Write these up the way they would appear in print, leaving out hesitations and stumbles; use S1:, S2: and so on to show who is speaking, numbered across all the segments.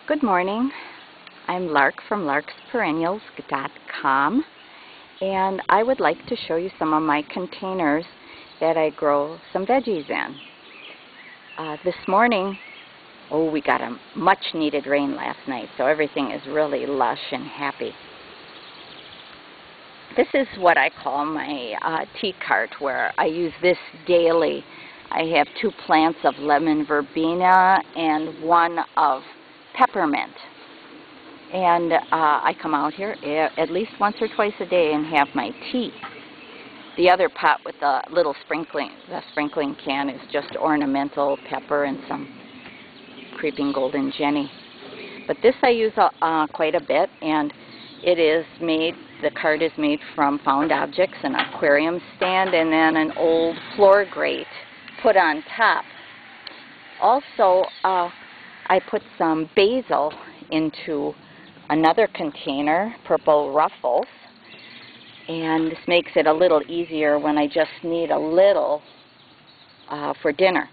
S1: Good morning. I'm Lark from LARK'Sperennials.com, and I would like to show you some of my containers that I grow some veggies in. This morning, we got a much needed rain last night, so everything is really lush and happy. This is what I call my tea cart, where I use this daily. I have 2 plants of lemon verbena and 1 of peppermint. And I come out here at least once or twice a day and have my tea. The other pot with the little sprinkling can is just ornamental pepper and some creeping golden jenny. But this I use quite a bit, and the cart is made from found objects, an aquarium stand, and then an old floor grate put on top. Also, I put some basil into another container, purple ruffles, and this makes it a little easier when I just need a little for dinner.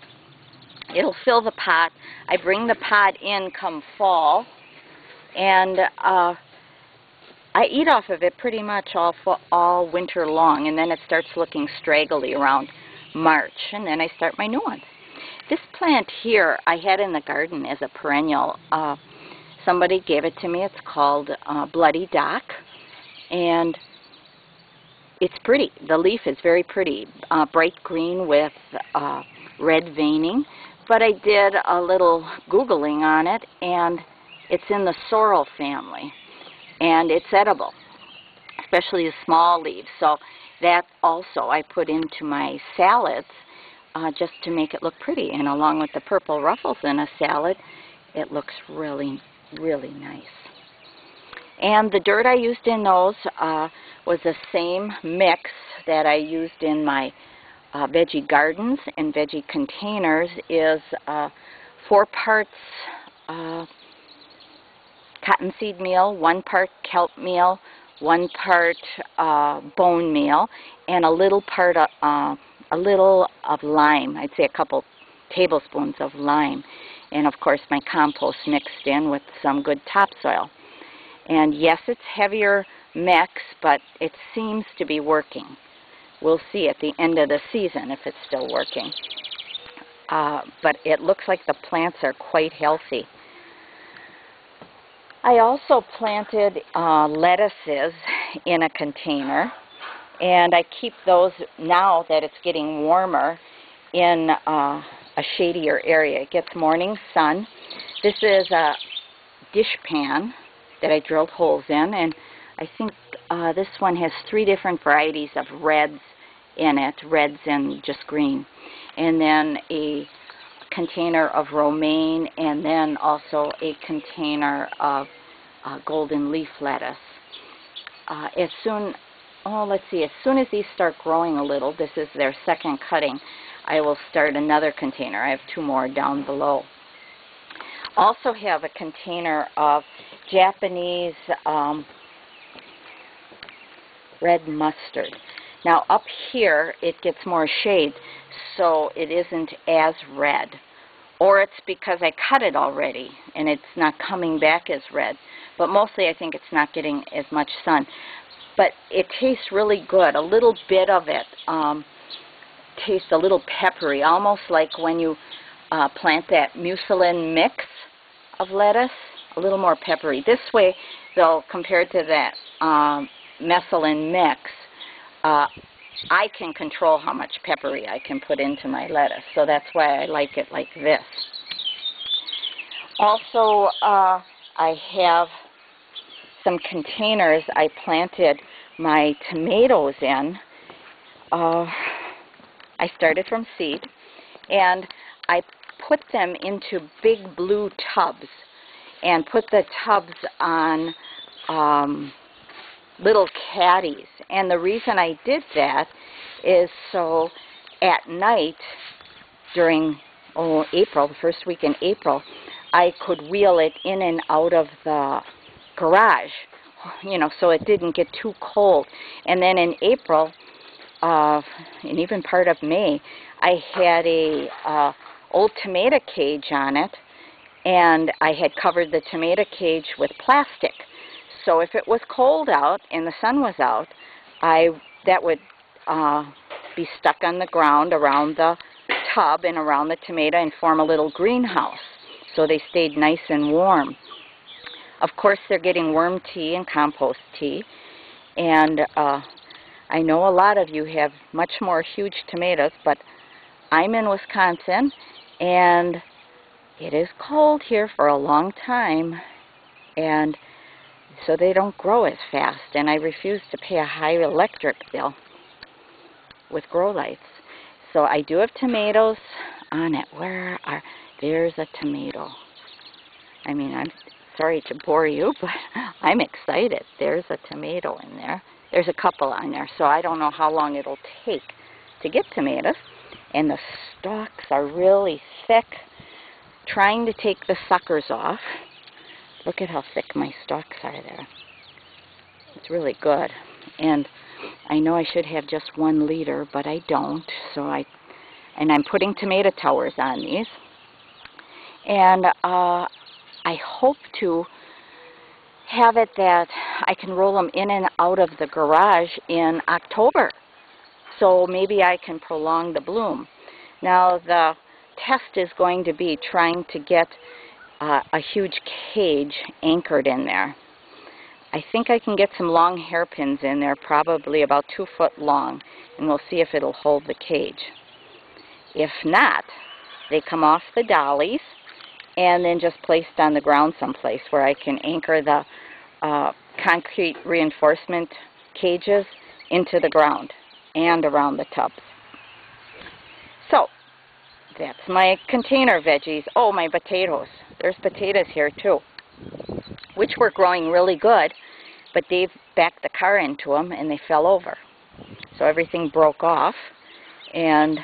S1: It'll fill the pot. I bring the pot in come fall, and I eat off of it pretty much all winter long, and then it starts looking straggly around March, and then I start my new ones. This plant here I had in the garden as a perennial. Somebody gave it to me. It's called Bloody Dock, and it's pretty. The leaf is very pretty, bright green with red veining. But I did a little Googling on it, and it's in the sorrel family, and it's edible, especially the small leaves. So that also I put into my salads just to make it look pretty. And along with the purple ruffles in a salad, it looks really, really nice. And the dirt I used in those was the same mix that I used in my veggie gardens and veggie containers. Is 4 parts cottonseed meal, 1 part kelp meal, 1 part bone meal, and a little of lime. I'd say a couple tablespoons of lime. And of course my compost mixed in with some good topsoil. And yes, it's heavier mix, but it seems to be working. We'll see at the end of the season if it's still working. But it looks like the plants are quite healthy. I also planted lettuces in a container, and I keep those, now that it's getting warmer, in a shadier area. It gets morning sun. This is a dish pan that I drilled holes in, and I think this one has 3 different varieties of reds in it, reds and just green. And then a container of romaine, and then also a container of golden leaf lettuce. As soon as these start growing a little, this is their second cutting, I will start another container. I have 2 more down below. Also have a container of Japanese red mustard. Now up here it gets more shade, so it isn't as red. Or it's because I cut it already and it's not coming back as red. But mostly I think it's not getting as much sun. But it tastes really good. A little bit of it tastes a little peppery, almost like when you plant that mucilin mix of lettuce, a little more peppery. This way, though, compared to that mucilin mix, I can control how much peppery I can put into my lettuce. So that's why I like it like this. Also, I have some containers I planted my tomatoes in. I started from seed, and I put them into big blue tubs and put the tubs on little caddies. And the reason I did that is so at night during April, the first week in April, I could wheel it in and out of the garage, so it didn't get too cold. And then in April, and even part of May, I had a old tomato cage on it, and I had covered the tomato cage with plastic. So if it was cold out and the sun was out, that would be stuck on the ground around the tub and around the tomato and form a little greenhouse. So they stayed nice and warm. Of course, they're getting worm tea and compost tea. And I know a lot of you have much more huge tomatoes, but I'm in Wisconsin, and it is cold here for a long time, and so they don't grow as fast. And I refuse to pay a high electric bill with grow lights. So I do have tomatoes on it. There's a tomato. I mean, I'm sorry to bore you, but I'm excited. There's a tomato in there. There's a couple on there, so I don't know how long it'll take to get tomatoes. And the stalks are really thick, trying to take the suckers off. Look at how thick my stalks are there. It's really good. And I know I should have just 1 liter, but I don't. And I'm putting tomato towers on these. And I hope to have it that I can roll them in and out of the garage in October. So maybe I can prolong the bloom. Now the test is going to be trying to get a huge cage anchored in there. I think I can get some long hairpins in there, probably about 2 foot long, and we'll see if it'll hold the cage. If not, they come off the dollies and then just placed on the ground someplace where I can anchor the concrete reinforcement cages into the ground and around the tubs. So that's my container veggies. Oh, my potatoes. There's potatoes here too, which were growing really good, but Dave backed the car into them and they fell over. So everything broke off, and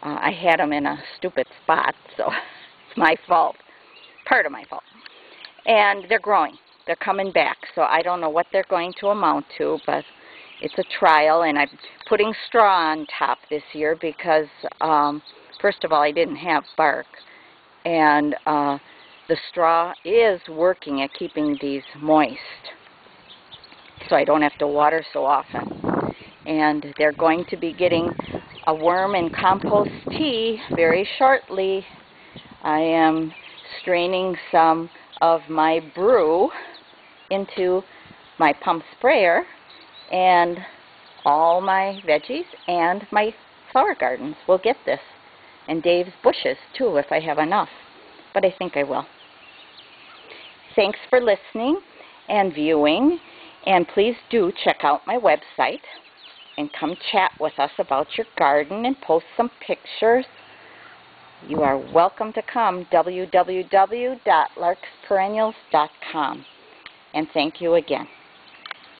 S1: I had them in a stupid spot, so it's my fault, part of my fault. And they're growing. They're coming back, so I don't know what they're going to amount to, but it's a trial, and I'm putting straw on top this year because, first of all, I didn't have bark, and the straw is working at keeping these moist, so I don't have to water so often. And they're going to be getting a worm and compost tea very shortly. I am straining some of my brew into my pump sprayer, and all my veggies and my flower gardens will get this, and Dave's bushes too if I have enough, but I think I will. Thanks for listening and viewing, and please do check out my website and come chat with us about your garden and post some pictures. You are welcome to come, www.larksperennials.com. And thank you again.